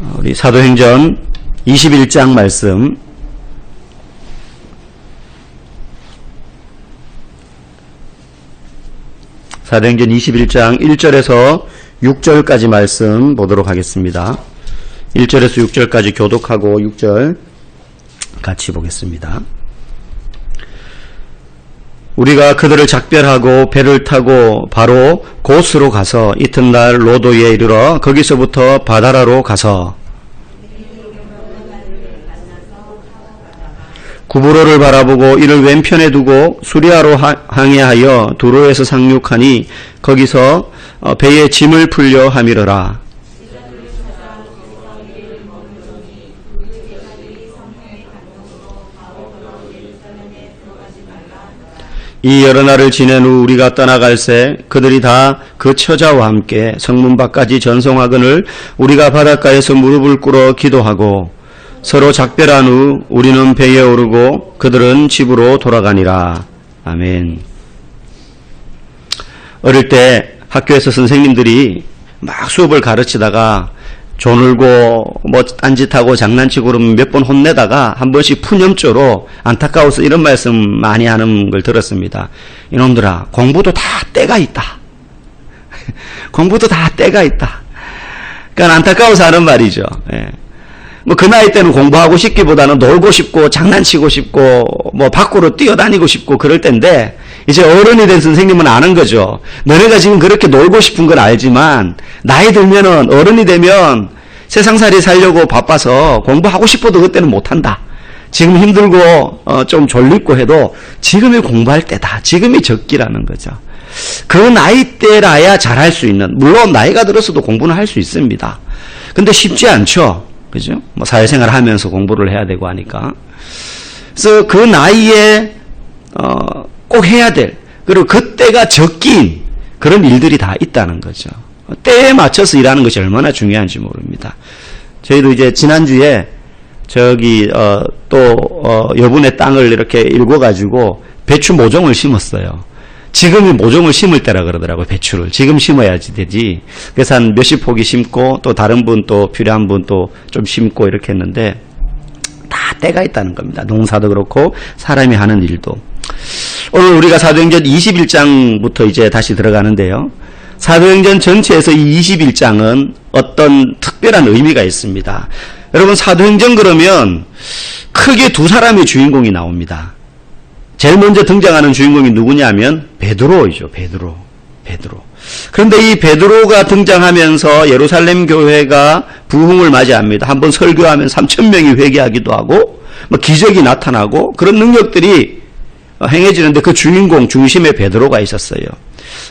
우리 사도행전 21장 말씀 사도행전 21장 1절에서 6절까지 말씀 보도록 하겠습니다. 1절에서 6절까지 교독하고 6절 같이 보겠습니다. 우리가 그들을 작별하고 배를 타고 바로 고스로 가서 이튿날 로도에 이르러 거기서부터 바다라로 가서 구브로를 바라보고 이를 왼편에 두고 수리아로 항해하여 두로에서 상륙하니 거기서 배에 짐을 풀려 함이러라. 이 여러 날을 지낸 후 우리가 떠나갈새 그들이 다 그 처자와 함께 성문 밖까지 전송하거늘 우리가 바닷가에서 무릎을 꿇어 기도하고 서로 작별한 후 우리는 배에 오르고 그들은 집으로 돌아가니라. 아멘. 어릴 때 학교에서 선생님들이 막 수업을 가르치다가 조늘고 뭐 딴짓하고 장난치고 그러면 몇 번 혼내다가 한 번씩 푸념조로 안타까워서 이런 말씀 많이 하는 걸 들었습니다. 이놈들아, 공부도 다 때가 있다. 공부도 다 때가 있다. 그러니까 안타까워서 하는 말이죠. 예. 뭐 그 나이 때는 공부하고 싶기보다는 놀고 싶고 장난치고 싶고 뭐 밖으로 뛰어다니고 싶고 그럴 때인데 이제 어른이 된 선생님은 아는 거죠. 너네가 지금 그렇게 놀고 싶은 건 알지만 나이 들면은 어른이 되면 세상살이 살려고 바빠서 공부하고 싶어도 그때는 못한다. 지금 힘들고 좀 졸립고 해도 지금이 공부할 때다. 지금이 적기라는 거죠. 그 나이 때라야 잘할 수 있는, 물론 나이가 들어서도 공부는 할 수 있습니다. 근데 쉽지 않죠. 그죠? 뭐 사회생활 하면서 공부를 해야 되고 하니까. 그래서 그 나이에 꼭 해야 될, 그리고 그때가 적기인 그런 일들이 다 있다는 거죠. 때에 맞춰서 일하는 것이 얼마나 중요한지 모릅니다. 저희도 이제 지난주에 여분의 땅을 이렇게 읽어가지고 배추 모종을 심었어요. 지금이 모종을 심을 때라 그러더라고요. 배추를 지금 심어야지 되지. 그래서 한 몇십 포기 심고 또 다른 분 또 필요한 분 또 좀 심고 이렇게 했는데 다 때가 있다는 겁니다. 농사도 그렇고 사람이 하는 일도. 오늘 우리가 사도행전 21장부터 이제 다시 들어가는데요. 사도행전 전체에서 이 21장은 어떤 특별한 의미가 있습니다. 여러분, 사도행전 그러면 크게 두 사람의 주인공이 나옵니다. 제일 먼저 등장하는 주인공이 누구냐면 베드로이죠. 베드로. 그런데 이 베드로가 등장하면서 예루살렘 교회가 부흥을 맞이합니다. 한번 설교하면 3,000명이 회개하기도 하고 뭐 기적이 나타나고 그런 능력들이 행해지는데 그 주인공 중심에 베드로가 있었어요.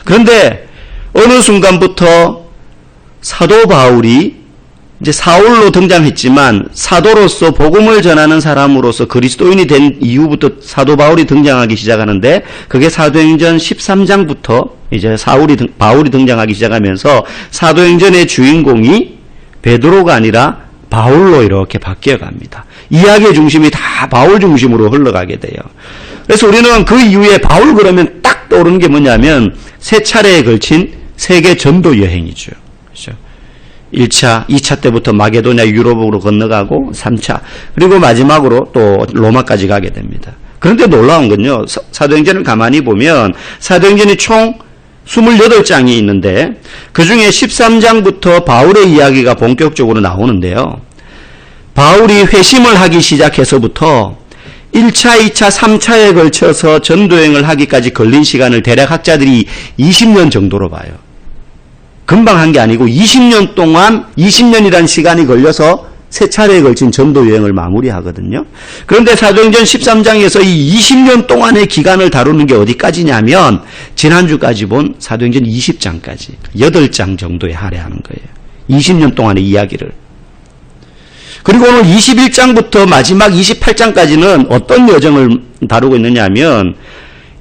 그런데 어느 순간부터 사도 바울이 이제 사울로 등장했지만 사도로서 복음을 전하는 사람으로서 그리스도인이 된 이후부터 사도 바울이 등장하기 시작하는데 그게 사도행전 13장부터 이제 바울이 등장하기 시작하면서 사도행전의 주인공이 베드로가 아니라 바울로 이렇게 바뀌어 갑니다. 이야기의 중심이 다 바울 중심으로 흘러가게 돼요. 그래서 우리는 그 이후에 바울 그러면 딱 떠오르는 게 뭐냐면 세 차례에 걸친 세계 전도 여행이죠. 그렇죠? 1차, 2차 때부터 마게도냐 유럽으로 건너가고 3차, 그리고 마지막으로 또 로마까지 가게 됩니다. 그런데 놀라운 건요, 사도행전을 가만히 보면 사도행전이 총 28장이 있는데 그 중에 13장부터 바울의 이야기가 본격적으로 나오는데요. 바울이 회심을 하기 시작해서부터 1차, 2차, 3차에 걸쳐서 전도행을 하기까지 걸린 시간을 대략 학자들이 20년 정도로 봐요. 금방 한 게 아니고 20년 동안 20년이라는 시간이 걸려서 세 차례에 걸친 전도 여행을 마무리하거든요. 그런데 사도행전 13장에서 이 20년 동안의 기간을 다루는 게 어디까지냐면 지난주까지 본 사도행전 20장까지 8장 정도에 할애하는 거예요. 20년 동안의 이야기를. 그리고 오늘 21장부터 마지막 28장까지는 어떤 여정을 다루고 있느냐 하면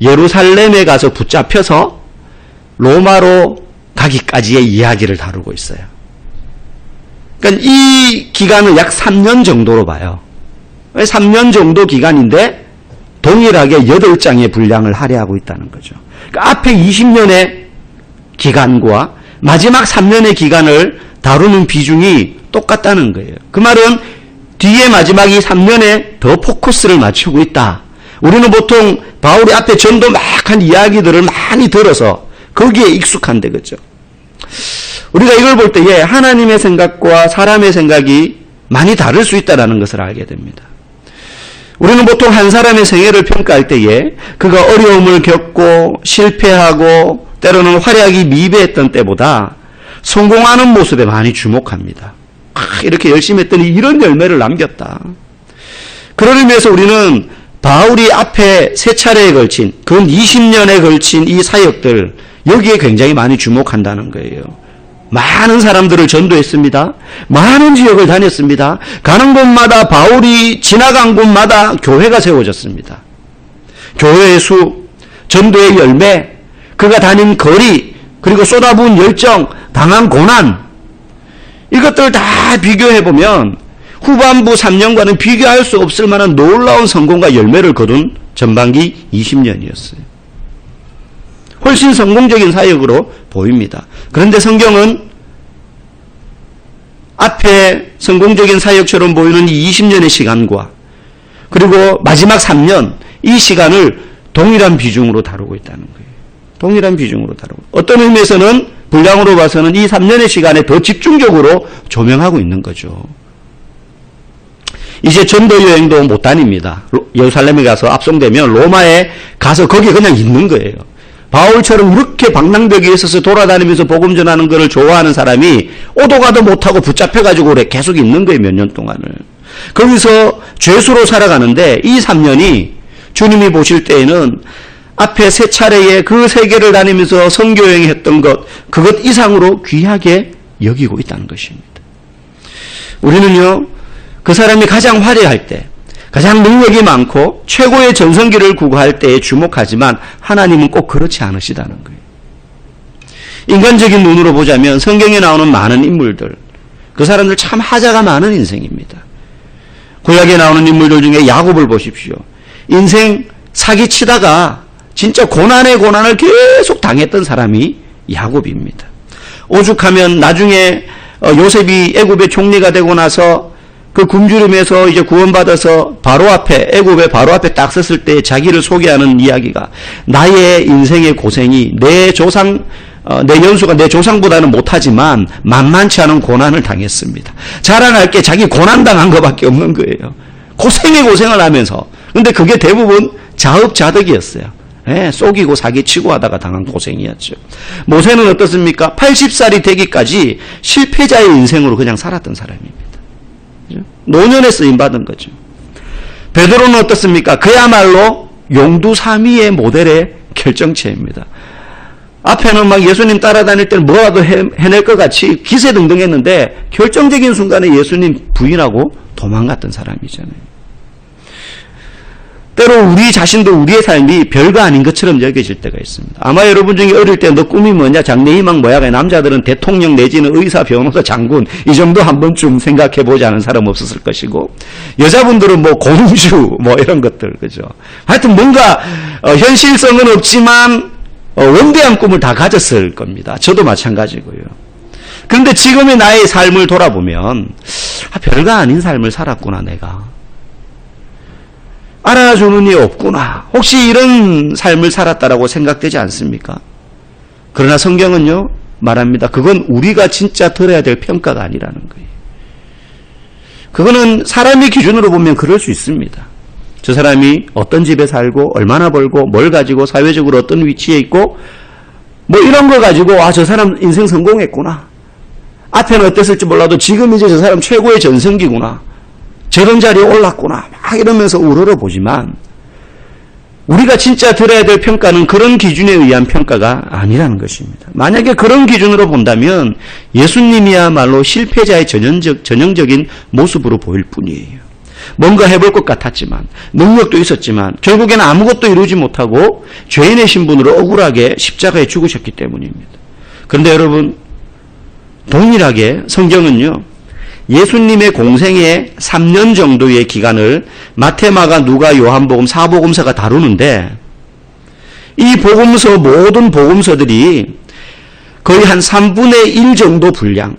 예루살렘에 가서 붙잡혀서 로마로 가기까지의 이야기를 다루고 있어요. 그러니까 이 기간을 약 3년 정도로 봐요. 3년 정도 기간인데 동일하게 8장의 분량을 할애하고 있다는 거죠. 그러니까 앞에 20년의 기간과 마지막 3년의 기간을 다루는 비중이 똑같다는 거예요. 그 말은 뒤에 마지막 이 3년에 더 포커스를 맞추고 있다. 우리는 보통 바울이 앞에 전도 막 한 이야기들을 많이 들어서 거기에 익숙한데, 그죠? 우리가 이걸 볼 때에 하나님의 생각과 사람의 생각이 많이 다를 수 있다는 것을 알게 됩니다. 우리는 보통 한 사람의 생애를 평가할 때에 그가 어려움을 겪고 실패하고 때로는 활약이 미비했던 때보다 성공하는 모습에 많이 주목합니다. 이렇게 열심히 했더니 이런 열매를 남겼다. 그런 의미에서 우리는 바울이 앞에 세 차례에 걸친, 근 20년에 걸친 이 사역들, 여기에 굉장히 많이 주목한다는 거예요. 많은 사람들을 전도했습니다. 많은 지역을 다녔습니다. 가는 곳마다 바울이 지나간 곳마다 교회가 세워졌습니다. 교회의 수, 전도의 열매, 그가 다닌 거리, 그리고 쏟아부은 열정, 당한 고난, 이것들을 다 비교해보면 후반부 3년과는 비교할 수 없을 만한 놀라운 성공과 열매를 거둔 전반기 20년이었어요. 훨씬 성공적인 사역으로 보입니다. 그런데 성경은 앞에 성공적인 사역처럼 보이는 이 20년의 시간과 그리고 마지막 3년, 이 시간을 동일한 비중으로 다루고 있다는 거예요. 동일한 비중으로 다루고. 어떤 의미에서는 분량으로 봐서는 이 3년의 시간에 더 집중적으로 조명하고 있는 거죠. 이제 전도 여행도 못 다닙니다. 예루살렘에 가서 압송되면 로마에 가서 거기 그냥 있는 거예요. 바울처럼 이렇게 방랑벽에 있어서 돌아다니면서 복음 전하는 것을 좋아하는 사람이 오도 가도 못하고 붙잡혀가지고 그래 계속 있는 거예요. 몇 년 동안을. 거기서 죄수로 살아가는데 이 3년이 주님이 보실 때에는 앞에 세 차례에 그 세계를 다니면서 선교여행했던 것, 그것 이상으로 귀하게 여기고 있다는 것입니다. 우리는요, 그 사람이 가장 화려할 때, 가장 능력이 많고 최고의 전성기를 구가할 때에 주목하지만 하나님은 꼭 그렇지 않으시다는 거예요. 인간적인 눈으로 보자면 성경에 나오는 많은 인물들, 그 사람들 참 하자가 많은 인생입니다. 구약에 나오는 인물들 중에 야곱을 보십시오. 인생 사기치다가 진짜 고난의 고난을 계속 당했던 사람이 야곱입니다. 오죽하면 나중에 요셉이 애굽의 총리가 되고 나서 그 굶주림에서 이제 구원받아서 바로 앞에, 애굽의 바로 앞에 딱 섰을 때 자기를 소개하는 이야기가 나의 인생의 고생이 내 조상, 내 연수가 내 조상보다는 못하지만 만만치 않은 고난을 당했습니다. 자랑할 게 자기 고난당한 것밖에 없는 거예요. 고생에 고생을 하면서. 근데 그게 대부분 자업자득이었어요. 네, 속이고 사기치고 하다가 당한 고생이었죠. 모세는 어떻습니까? 80살이 되기까지 실패자의 인생으로 그냥 살았던 사람입니다. 노년에 쓰임받은 거죠. 베드로는 어떻습니까? 그야말로 용두사미의 모델의 결정체입니다. 앞에는 막 예수님 따라다닐 때는 뭐라도 해낼 것 같이 기세등등했는데 결정적인 순간에 예수님 부인하고 도망갔던 사람이잖아요. 때로 우리 자신도 우리의 삶이 별거 아닌 것처럼 여겨질 때가 있습니다. 아마 여러분 중에 어릴 때 너 꿈이 뭐냐, 장래희망 뭐야, 남자들은 대통령 내지는 의사, 변호사, 장군 이 정도 한 번쯤 생각해보지 않은 사람 없었을 것이고, 여자분들은 뭐 공주 뭐 이런 것들, 그죠? 하여튼 뭔가 현실성은 없지만 원대한 꿈을 다 가졌을 겁니다. 저도 마찬가지고요. 그런데 지금의 나의 삶을 돌아보면 별거 아닌 삶을 살았구나 내가. 알아주는 이 없구나. 혹시 이런 삶을 살았다라고 생각되지 않습니까? 그러나 성경은요 말합니다. 그건 우리가 진짜 들어야 될 평가가 아니라는 거예요. 그거는 사람의 기준으로 보면 그럴 수 있습니다. 저 사람이 어떤 집에 살고 얼마나 벌고 뭘 가지고 사회적으로 어떤 위치에 있고 뭐 이런 거 가지고 아, 저 사람 인생 성공했구나. 앞에는 어땠을지 몰라도 지금 이제 저 사람 최고의 전성기구나. 저런 자리에 올랐구나. 막 이러면서 우러러 보지만 우리가 진짜 들어야 될 평가는 그런 기준에 의한 평가가 아니라는 것입니다. 만약에 그런 기준으로 본다면 예수님이야말로 실패자의 전형적인 모습으로 보일 뿐이에요. 뭔가 해볼 것 같았지만 능력도 있었지만 결국에는 아무것도 이루지 못하고 죄인의 신분으로 억울하게 십자가에 죽으셨기 때문입니다. 그런데 여러분 동일하게 성경은요 예수님의 공생의 3년 정도의 기간을 마태, 마가, 누가, 요한복음, 사복음서가 다루는데 이 복음서 모든 복음서들이 거의 한 3분의 1 정도 분량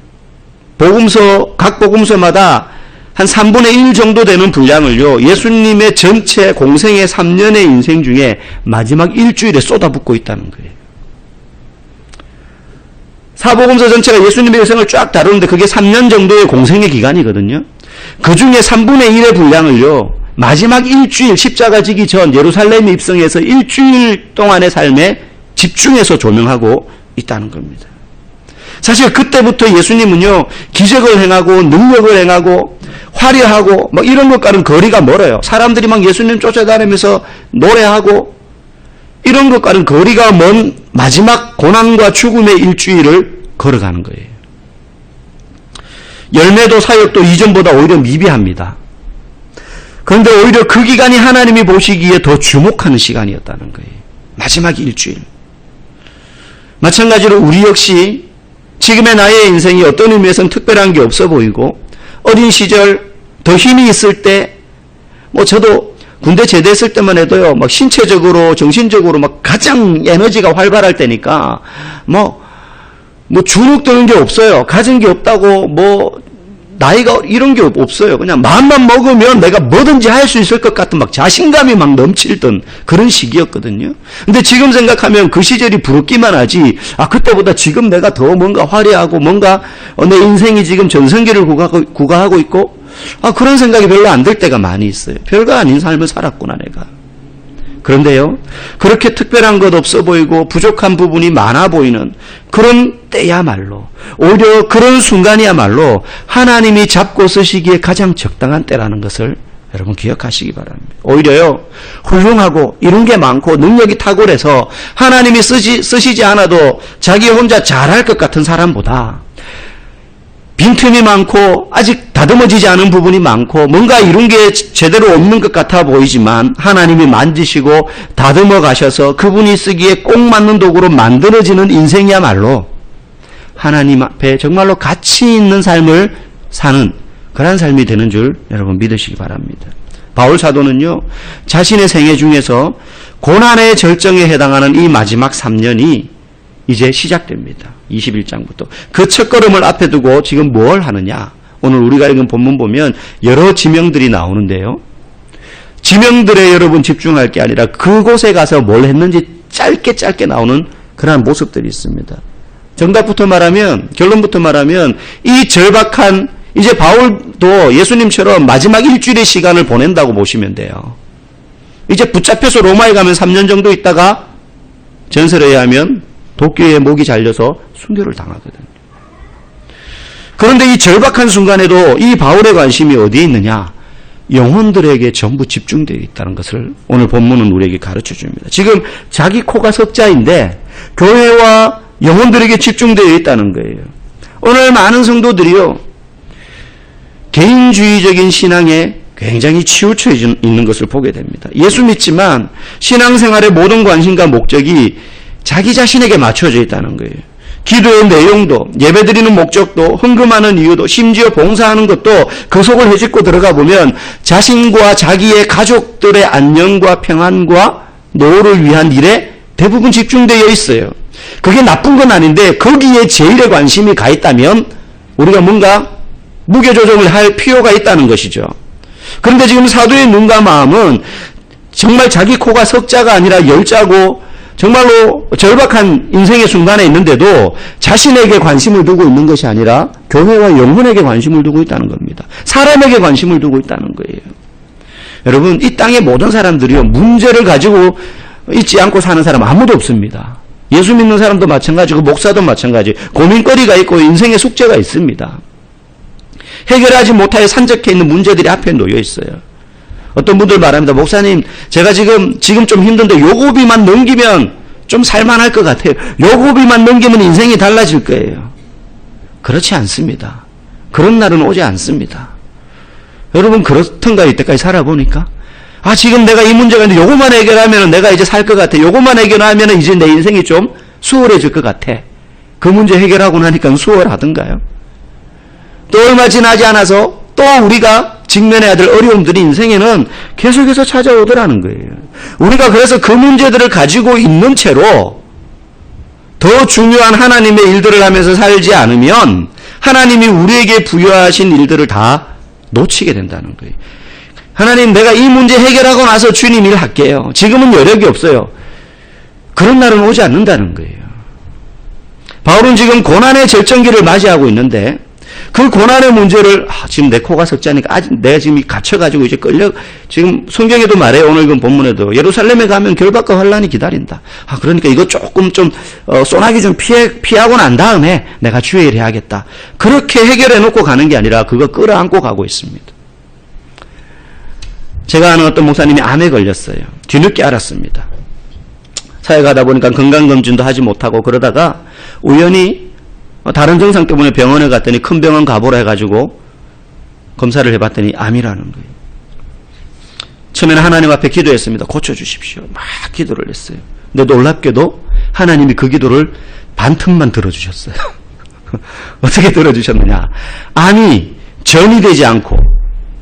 각 복음서마다 한 3분의 1 정도 되는 분량을요, 예수님의 전체 공생의 3년의 인생 중에 마지막 일주일에 쏟아붓고 있다는 거예요. 사복음서 전체가 예수님의 일생을 쫙 다루는데 그게 3년 정도의 공생의 기간이거든요. 그 중에 3분의 1의 분량을요, 마지막 일주일, 십자가 지기 전 예루살렘에 입성해서 일주일 동안의 삶에 집중해서 조명하고 있다는 겁니다. 사실 그때부터 예수님은요, 기적을 행하고 능력을 행하고 화려하고 막 이런 것과는 거리가 멀어요. 사람들이 막 예수님 쫓아다니면서 노래하고 이런 것과는 거리가 먼 마지막 고난과 죽음의 일주일을 걸어가는 거예요. 열매도 사역도 이전보다 오히려 미비합니다. 그런데 오히려 그 기간이 하나님이 보시기에 더 주목하는 시간이었다는 거예요. 마지막 일주일. 마찬가지로 우리 역시 지금의 나의 인생이 어떤 의미에서는 특별한 게 없어 보이고 어린 시절 더 힘이 있을 때 저도 군대 제대했을 때만 해도요, 막 신체적으로 정신적으로 막 가장 에너지가 활발할 때니까 주눅 드는 게 없어요. 가진 게 없다고 나이가 이런 게 없어요. 그냥 마음만 먹으면 내가 뭐든지 할 수 있을 것 같은 막 자신감이 막 넘치던 그런 시기였거든요. 근데 지금 생각하면 그 시절이 부럽기만 하지, 그때보다 지금 내가 더 뭔가 화려하고 뭔가 내 인생이 지금 전성기를 구가하고 있고, 그런 생각이 별로 안 들 때가 많이 있어요. 별거 아닌 삶을 살았구나, 내가. 그런데요, 그렇게 특별한 것 없어 보이고 부족한 부분이 많아 보이는 그런 때야말로, 오히려 그런 순간이야말로 하나님이 잡고 쓰시기에 가장 적당한 때라는 것을 여러분 기억하시기 바랍니다. 오히려요, 훌륭하고 이런 게 많고 능력이 탁월해서 하나님이 쓰시지 않아도 자기 혼자 잘할 것 같은 사람보다 빈틈이 많고 아직 다듬어지지 않은 부분이 많고 뭔가 이룬 게 제대로 없는 것 같아 보이지만 하나님이 만지시고 다듬어 가셔서 그분이 쓰기에 꼭 맞는 도구로 만들어지는 인생이야말로 하나님 앞에 정말로 가치 있는 삶을 사는 그런 삶이 되는 줄 여러분 믿으시기 바랍니다. 바울 사도는요, 자신의 생애 중에서 고난의 절정에 해당하는 이 마지막 3년이 이제 시작됩니다. 21장부터. 그 첫걸음을 앞에 두고 지금 뭘 하느냐? 오늘 우리가 읽은 본문 보면 여러 지명들이 나오는데요. 지명들에 여러분 집중할 게 아니라 그곳에 가서 뭘 했는지 짧게 나오는 그러한 모습들이 있습니다. 정답부터 말하면, 결론부터 말하면 이 절박한, 이제 바울도 예수님처럼 마지막 일주일의 시간을 보낸다고 보시면 돼요. 이제 붙잡혀서 로마에 가면 3년 정도 있다가 전설에 의하면 도끼에 목이 잘려서 순교를 당하거든요. 그런데 이 절박한 순간에도 이 바울의 관심이 어디에 있느냐? 영혼들에게 전부 집중되어 있다는 것을 오늘 본문은 우리에게 가르쳐 줍니다. 지금 자기 코가 석자인데 교회와 영혼들에게 집중되어 있다는 거예요. 오늘 많은 성도들이요, 개인주의적인 신앙에 굉장히 치우쳐 있는 것을 보게 됩니다. 예수 믿지만 신앙생활의 모든 관심과 목적이 자기 자신에게 맞춰져 있다는 거예요. 기도의 내용도, 예배드리는 목적도, 헌금하는 이유도, 심지어 봉사하는 것도 그 속을 헤집고 들어가 보면 자신과 자기의 가족들의 안녕과 평안과 노후를 위한 일에 대부분 집중되어 있어요. 그게 나쁜 건 아닌데 거기에 제일의 관심이 가 있다면 우리가 뭔가 무게조정을 할 필요가 있다는 것이죠. 그런데 지금 사도의 눈과 마음은 정말 자기 코가 석자가 아니라 열자고 정말로 절박한 인생의 순간에 있는데도 자신에게 관심을 두고 있는 것이 아니라 교회와 영혼에게 관심을 두고 있다는 겁니다. 사람에게 관심을 두고 있다는 거예요. 여러분, 이 땅의 모든 사람들이요, 문제를 가지고 있지 않고 사는 사람 아무도 없습니다. 예수 믿는 사람도 마찬가지고 목사도 마찬가지, 고민거리가 있고 인생의 숙제가 있습니다. 해결하지 못하여 산적해 있는 문제들이 앞에 놓여 있어요. 어떤 분들 말합니다. 목사님, 제가 지금 좀 힘든데 요고비만 넘기면 좀 살만할 것 같아요. 요고비만 넘기면 인생이 달라질 거예요. 그렇지 않습니다. 그런 날은 오지 않습니다. 여러분, 그렇던가 이때까지 살아보니까? 지금 내가 이 문제가 있는데 요것만 해결하면 내가 이제 살 것 같아. 요것만 해결하면 이제 내 인생이 좀 수월해질 것 같아. 그 문제 해결하고 나니까 수월하던가요? 또 얼마 지나지 않아서 또 우리가 직면해야 될 어려움들이 인생에는 계속해서 찾아오더라는 거예요. 우리가 그래서 그 문제들을 가지고 있는 채로 더 중요한 하나님의 일들을 하면서 살지 않으면 하나님이 우리에게 부여하신 일들을 다 놓치게 된다는 거예요. 하나님, 내가 이 문제 해결하고 나서 주님 일 할게요. 지금은 여력이 없어요. 그런 날은 오지 않는다는 거예요. 바울은 지금 고난의 절정기를 맞이하고 있는데 그 고난의 문제를 지금 내 코가 석자니까 아직 내가 지금 갇혀가지고 이제 지금 성경에도 말해요. 오늘 그 본문에도 예루살렘에 가면 결박과 환란이 기다린다. 그러니까 이거 조금 좀 소나기 좀 피하고 난 다음에 내가 주의 일 해야겠다. 그렇게 해결해 놓고 가는 게 아니라 그거 끌어안고 가고 있습니다. 제가 아는 어떤 목사님이 암에 걸렸어요. 뒤늦게 알았습니다. 사역하다 보니까 건강검진도 하지 못하고 그러다가 우연히 다른 증상 때문에 병원에 갔더니 큰 병원 가보라 해가지고 검사를 해봤더니 암이라는 거예요. 처음에는 하나님 앞에 기도했습니다. 고쳐주십시오. 막 기도를 했어요. 근데 놀랍게도 하나님이 그 기도를 반틈만 들어주셨어요. 어떻게 들어주셨느냐. 암이 전이 되지 않고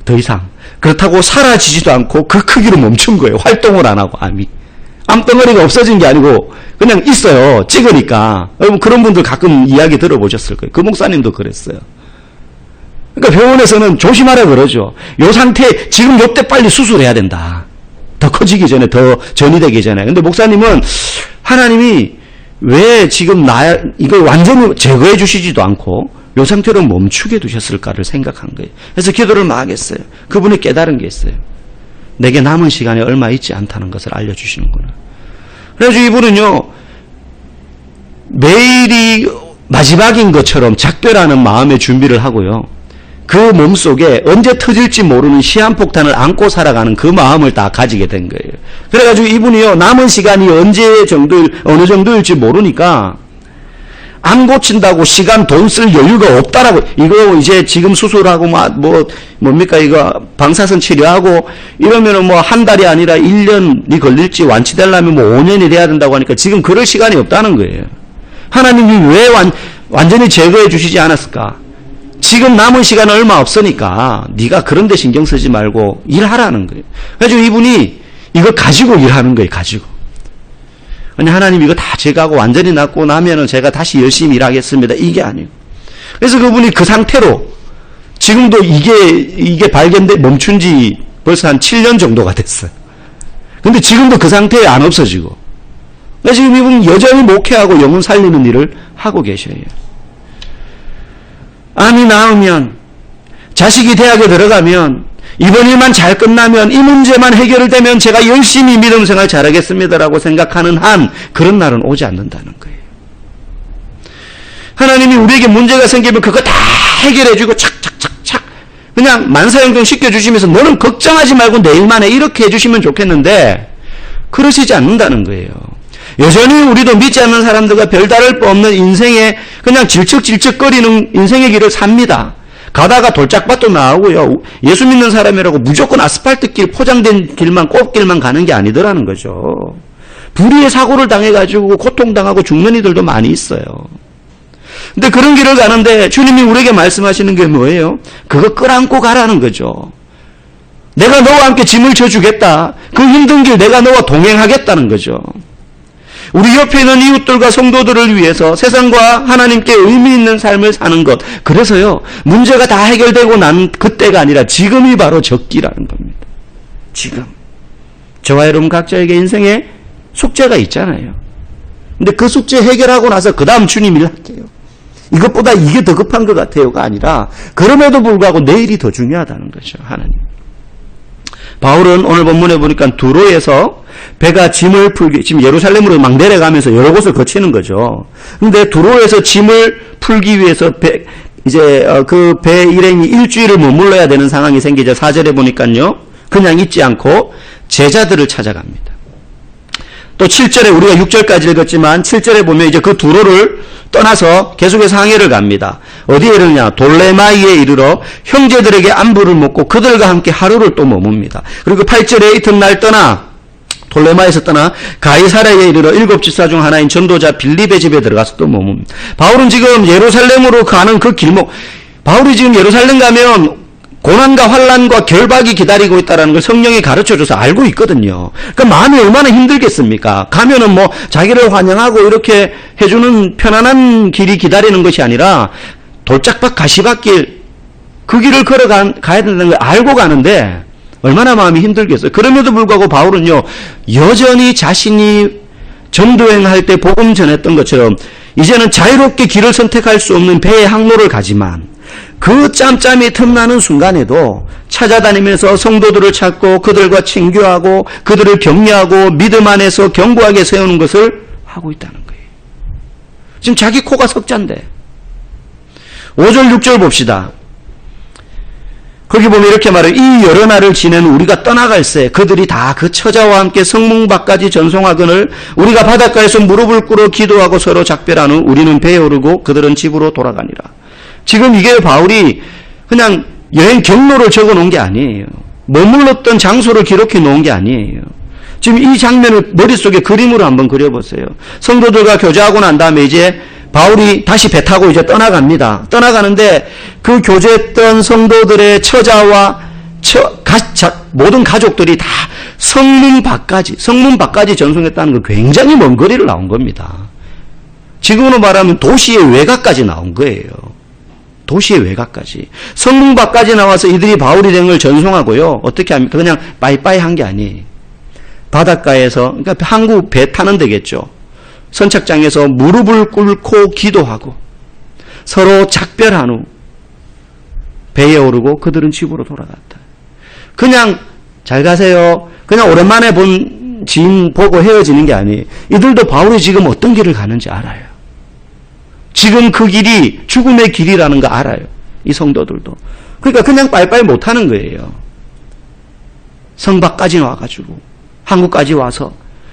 더 이상 그렇다고 사라지지도 않고 그 크기로 멈춘 거예요. 활동을 안 하고 암이. 암덩어리가 없어진 게 아니고 그냥 있어요. 찍으니까. 여러분 그런 분들 가끔 이야기 들어보셨을 거예요. 그 목사님도 그랬어요. 그러니까 병원에서는 조심하라 그러죠. 요 상태 지금 요때 빨리 수술해야 된다. 더 커지기 전에, 더 전이 되기 전에. 근데 목사님은 하나님이 왜 지금 이걸 완전히 제거해 주시지도 않고 요 상태로 멈추게 두셨을까를 생각한 거예요. 그래서 기도를 막 했어요. 그분이 깨달은 게 있어요. 내게 남은 시간이 얼마 있지 않다는 것을 알려주시는구나. 그래서 이분은요, 매일이 마지막인 것처럼 작별하는 마음의 준비를 하고요. 그 몸속에 언제 터질지 모르는 시한폭탄을 안고 살아가는 그 마음을 다 가지게 된 거예요. 그래가지고 이분이요, 남은 시간이 어느 정도일지 모르니까 안 고친다고 시간, 돈 쓸 여유가 없다라고. 이거 이제 지금 수술하고 뭡니까 이거 방사선 치료하고 이러면은 한 달이 아니라 1년이 걸릴지 완치되려면 5년이 돼야 된다고 하니까 지금 그럴 시간이 없다는 거예요. 하나님이 왜 완전히 제거해 주시지 않았을까? 지금 남은 시간 얼마 없으니까 네가 그런 데 신경 쓰지 말고 일하라는 거예요. 그래서 이분이 이걸 가지고 일하는 거예요. 가지고. 아니 하나님 이거 다 제거하고 완전히 낫고 나면은 제가 다시 열심히 일하겠습니다. 이게 아니에요. 그래서 그분이 그 상태로 지금도 이게 멈춘 지 벌써 한 7년 정도가 됐어요. 근데 지금도 그 상태에 안 없어지고. 그래서 지금 이분은 여전히 목회하고 영혼 살리는 일을 하고 계셔요. 암이 나으면 자식이 대학에 들어가면 이번 일만 잘 끝나면 이 문제만 해결되면 제가 열심히 믿음 생활 잘하겠습니다라고 생각하는 한 그런 날은 오지 않는다는 거예요. 하나님이 우리에게 문제가 생기면 그거 다 해결해주고 착착착착 그냥 만사형통 시켜주시면서 너는 걱정하지 말고 내일만 해 이렇게 해주시면 좋겠는데 그러시지 않는다는 거예요. 여전히 우리도 믿지 않는 사람들과 별다를 바 없는 인생에 그냥 질척질척거리는 인생의 길을 삽니다. 가다가 돌짝밭도 나오고요. 예수 믿는 사람이라고 무조건 아스팔트 길, 포장된 길만, 꽃길만 가는 게 아니더라는 거죠. 불의의 사고를 당해가지고 고통당하고 죽는 이들도 많이 있어요. 근데 그런 길을 가는데 주님이 우리에게 말씀하시는 게 뭐예요? 그거 끌어안고 가라는 거죠. 내가 너와 함께 짐을 져주겠다. 그 힘든 길 내가 너와 동행하겠다는 거죠. 우리 옆에 있는 이웃들과 성도들을 위해서 세상과 하나님께 의미 있는 삶을 사는 것. 그래서요, 문제가 다 해결되고 난 그때가 아니라 지금이 바로 적기라는 겁니다. 지금. 저와 여러분 각자에게 인생에 숙제가 있잖아요. 근데 그 숙제 해결하고 나서 그 다음 주님 일 할게요. 이것보다 이게 더 급한 것 같아요가 아니라 그럼에도 불구하고 내일이 더 중요하다는 거죠. 하나님. 바울은 오늘 본문에 보니까 두로에서 배가 짐을 풀기, 지금 예루살렘으로 막 내려가면서 여러 곳을 거치는 거죠. 근데 두로에서 짐을 풀기 위해서 그 배 일행이 일주일을 머물러야 되는 상황이 생기죠. 4절에 보니까요. 그냥 있지 않고 제자들을 찾아갑니다. 또 7절에 우리가 6절까지 읽었지만 7절에 보면 이제 그 두로를 떠나서 계속해서 항해를 갑니다. 어디에 이르느냐? 돌레마이에 이르러 형제들에게 안부를 묻고 그들과 함께 하루를 또 머뭅니다. 그리고 8절에 이튿날 떠나 돌레마에서 떠나 가이사랴에 이르러 7 집사 중 하나인 전도자 빌립의 집에 들어가서 또 머뭅니다. 바울은 지금 예루살렘으로 가는 그 길목, 바울이 지금 예루살렘 가면 고난과 환란과 결박이 기다리고 있다는 걸 성령이 가르쳐줘서 알고 있거든요. 그러니까 마음이 얼마나 힘들겠습니까? 가면은 자기를 환영하고 이렇게 해주는 편안한 길이 기다리는 것이 아니라 돌짝밭 가시밭길 그 길을 가야 된다는 걸 알고 가는데 얼마나 마음이 힘들겠어요. 그럼에도 불구하고 바울은요, 여전히 자신이 전도행할 때 복음 전했던 것처럼 이제는 자유롭게 길을 선택할 수 없는 배의 항로를 가지만 그 짬짬이 틈나는 순간에도 찾아다니면서 성도들을 찾고 그들과 친교하고 그들을 격려하고 믿음 안에서 견고하게 세우는 것을 하고 있다는 거예요. 지금 자기 코가 석잔데 5절 6절 봅시다. 거기 보면 이렇게 말해요. 이 여러 날을 지낸 우리가 떠나갈새 그들이 다 그 처자와 함께 성문밖까지 전송하거늘 우리가 바닷가에서 무릎을 꿇어 기도하고 서로 작별한 후 우리는 배에 오르고 그들은 집으로 돌아가니라. 지금 이게 바울이 그냥 여행 경로를 적어 놓은 게 아니에요. 머물렀던 장소를 기록해 놓은 게 아니에요. 지금 이 장면을 머릿속에 그림으로 한번 그려보세요. 성도들과 교제하고 난 다음에 이제 바울이 다시 배 타고 이제 떠나갑니다. 떠나가는데 그 교제했던 성도들의 처자와 모든 가족들이 다 성문 밖까지 전송했다는 거 굉장히 먼 거리를 나온 겁니다. 지금으로 말하면 도시의 외곽까지 나온 거예요. 도시의 외곽까지. 성문 밖까지 나와서 이들이 바울이 된 걸 전송하고요. 어떻게 합니까? 그냥 빠이빠이 한 게 아니에요. 바닷가에서, 그러니까 항구 배 타는 데겠죠. 선착장에서 무릎을 꿇고 기도하고 서로 작별한 후 배에 오르고 그들은 집으로 돌아갔다. 그냥 잘 가세요. 그냥 오랜만에 본 지인 보고 헤어지는 게 아니에요. 이들도 바울이 지금 어떤 길을 가는지 알아요. 지금 그 길이 죽음의 길이라는 거 알아요. 이 성도들도. 그러니까 그냥 빠이빠이 못하는 거예요. 성 밖까지 와가지고 한국까지 와서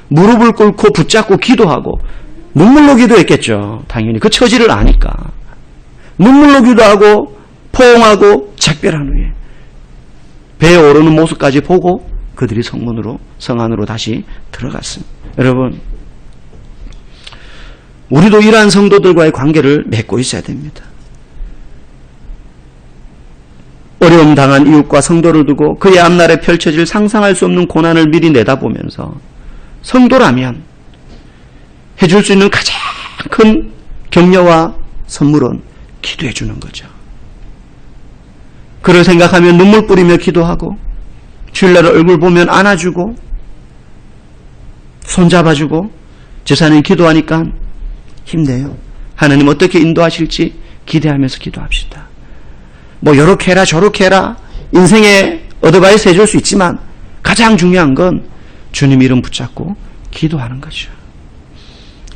무릎을 꿇고 붙잡고 기도하고 눈물로 기도했겠죠. 당연히 그 처지를 아니까. 눈물로 기도하고 포옹하고 작별한 후에 배에 오르는 모습까지 보고 그들이 성 안으로 다시 들어갔습니다. 여러분, 우리도 이러한 성도들과의 관계를 맺고 있어야 됩니다. 어려움 당한 이웃과 성도를 두고 그의 앞날에 펼쳐질 상상할 수 없는 고난을 미리 내다보면서 성도라면 해줄 수 있는 가장 큰 격려와 선물은 기도해 주는 거죠. 그를 생각하면 눈물 뿌리며 기도하고 주일날 얼굴 보면 안아주고 손잡아주고 제사님 기도하니까 힘내요. 하나님 어떻게 인도하실지 기대하면서 기도합시다. 뭐 요렇게 해라 저렇게 해라 인생에 어드바이스 해줄 수 있지만 가장 중요한 건 주님 이름 붙잡고 기도하는 거죠.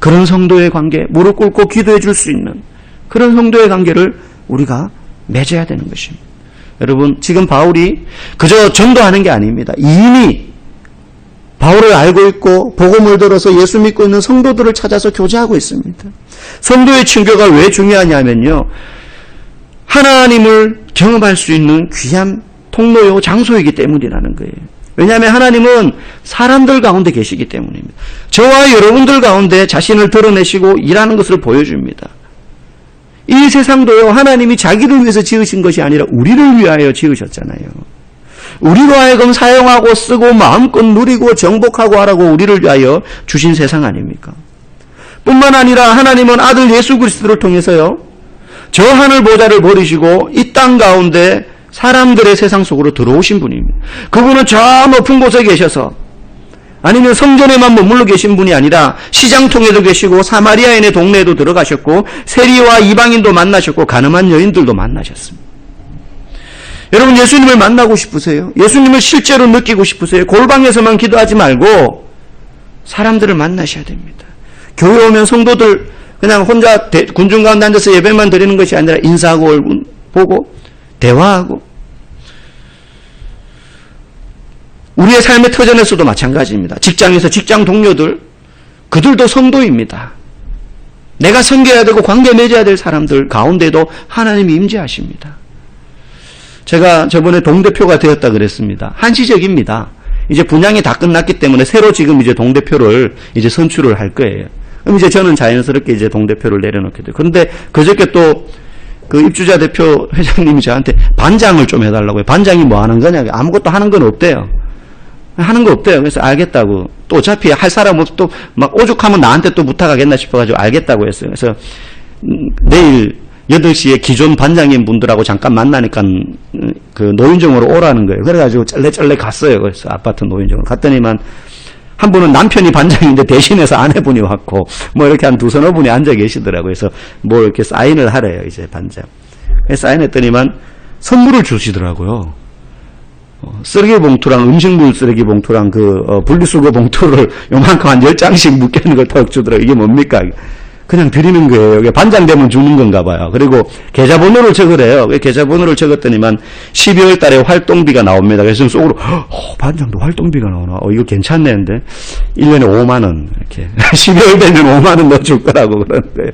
그런 성도의 관계, 무릎 꿇고 기도해 줄 수 있는 그런 성도의 관계를 우리가 맺어야 되는 것입니다. 여러분, 지금 바울이 그저 전도하는 게 아닙니다. 이미 바울을 알고 있고 복음을 들어서 예수 믿고 있는 성도들을 찾아서 교제하고 있습니다. 성도의 친교가 왜 중요하냐면요, 하나님을 경험할 수 있는 귀한 통로요 장소이기 때문이라는 거예요. 왜냐하면 하나님은 사람들 가운데 계시기 때문입니다. 저와 여러분들 가운데 자신을 드러내시고 일하는 것을 보여줍니다. 이 세상도요, 하나님이 자기를 위해서 지으신 것이 아니라 우리를 위하여 지으셨잖아요. 우리로 하여금 사용하고 쓰고 마음껏 누리고 정복하고 하라고 우리를 위하여 주신 세상 아닙니까? 뿐만 아니라 하나님은 아들 예수 그리스도를 통해서요, 저 하늘 보좌를 버리시고 이 땅 가운데 사람들의 세상 속으로 들어오신 분입니다. 그분은 저 높은 곳에 계셔서, 아니면 성전에만 머물러 계신 분이 아니라 시장통에도 계시고 사마리아인의 동네에도 들어가셨고 세리와 이방인도 만나셨고 가늠한 여인들도 만나셨습니다. 여러분, 예수님을 만나고 싶으세요? 예수님을 실제로 느끼고 싶으세요? 골방에서만 기도하지 말고 사람들을 만나셔야 됩니다. 교회 오면 성도들 그냥 혼자 군중 가운데 앉아서 예배만 드리는 것이 아니라 인사하고 얼굴 보고 대화하고, 우리의 삶의 터전에서도 마찬가지입니다. 직장에서 직장 동료들, 그들도 성도입니다. 내가 섬겨야 되고 관계 맺어야 될 사람들 가운데도 하나님이 임재하십니다. 제가 저번에 동대표가 되었다 그랬습니다. 한시적입니다. 이제 분양이 다 끝났기 때문에 새로 지금 이제 동대표를 이제 선출을 할 거예요. 그럼 이제 저는 자연스럽게 이제 동대표를 내려놓게 돼요. 그런데 그저께 또 그 입주자 대표 회장님이 저한테 반장을 좀 해달라고요. 반장이 뭐 하는 거냐? 아무것도 하는 건 없대요. 하는 거 없대요. 그래서 알겠다고. 또 어차피 할 사람 없어 또 막 오죽하면 나한테 또 부탁하겠나 싶어가지고 알겠다고 했어요. 그래서 내일 8시에 기존 반장인 분들하고 잠깐 만나니까 그 노인정으로 오라는 거예요. 그래가지고 쩔레쩔레 갔어요. 그래서 아파트 노인정으로 갔더니만 한 분은 남편이 반장인데 대신해서 아내분이 왔고 뭐 이렇게 한 두서너 분이 앉아 계시더라고요. 그래서 뭐 이렇게 사인을 하래요. 이제 반장. 사인했더니만 선물을 주시더라고요. 쓰레기 봉투랑 음식물 쓰레기 봉투랑 분리수거 봉투를 요만큼 한 10장씩 묶여있는 걸 턱 주더라고요. 이게 뭡니까? 그냥 드리는 거예요. 이게 반장 되면 주는 건가 봐요. 그리고 계좌번호를 적으래요. 계좌번호를 적었더니만 12월 달에 활동비가 나옵니다. 그래서 속으로 반장도 활동비가 나오나? 이거 괜찮네 했는데 1년에 5만 원 이렇게 12월 되면 5만 원 넣어줄 거라고 그러는데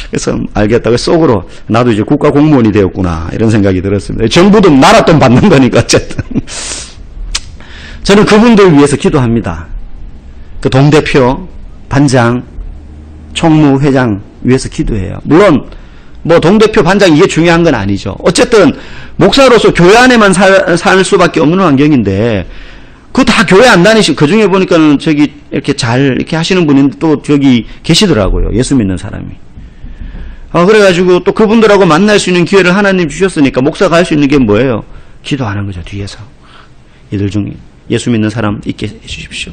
그래서 알겠다. 그래서 속으로 나도 이제 국가 공무원이 되었구나 이런 생각이 들었습니다. 정부도 나라 돈 받는 거니까 어쨌든 저는 그분들 위해서 기도합니다. 그 동대표, 반장, 총무, 회장 위해서 기도해요. 물론 뭐 동대표, 반장 이게 중요한 건 아니죠. 어쨌든 목사로서 교회 안에만 살 수밖에 없는 환경인데 그거 다 교회 안 다니시고 그 중에 보니까는 저기 이렇게 잘 이렇게 하시는 분이 또 저기 계시더라고요. 예수 믿는 사람이. 그래가지고 또 그분들하고 만날 수 있는 기회를 하나님 주셨으니까 목사가 할 수 있는 게 뭐예요? 기도하는 거죠. 뒤에서. 이들 중에 예수 믿는 사람 있게 해주십시오.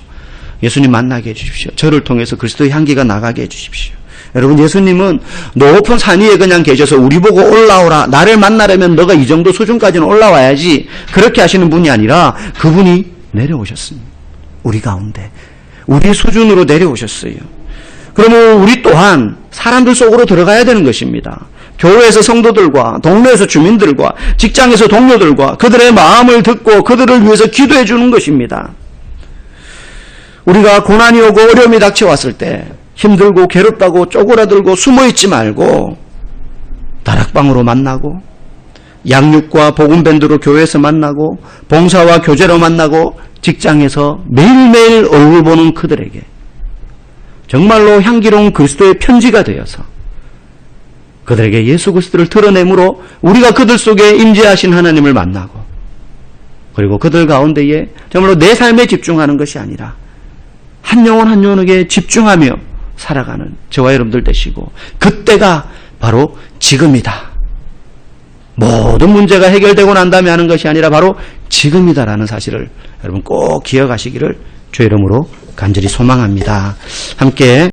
예수님 만나게 해주십시오. 저를 통해서 그리스도의 향기가 나가게 해주십시오. 여러분 예수님은 높은 산 위에 그냥 계셔서 우리 보고 올라오라. 나를 만나려면 너가 이 정도 수준까지는 올라와야지. 그렇게 하시는 분이 아니라 그분이 내려오셨습니다. 우리 가운데. 우리 수준으로 내려오셨어요. 그러면 우리 또한 사람들 속으로 들어가야 되는 것입니다. 교회에서 성도들과 동네에서 주민들과 직장에서 동료들과 그들의 마음을 듣고 그들을 위해서 기도해 주는 것입니다. 우리가 고난이 오고 어려움이 닥쳐왔을 때 힘들고 괴롭다고 쪼그라들고 숨어있지 말고 다락방으로 만나고 양육과 복음밴드로 교회에서 만나고 봉사와 교제로 만나고 직장에서 매일매일 얼굴 보는 그들에게 정말로 향기로운 그리스도의 편지가 되어서 그들에게 예수 그리스도를 드러내므로 우리가 그들 속에 임재하신 하나님을 만나고 그리고 그들 가운데에 정말로 내 삶에 집중하는 것이 아니라 한 영혼 한 영혼에게 집중하며 살아가는 저와 여러분들 되시고 그때가 바로 지금이다. 모든 문제가 해결되고 난 다음에 하는 것이 아니라 바로 지금이다라는 사실을 여러분 꼭 기억하시기를 주의 이름으로 간절히 소망합니다. 함께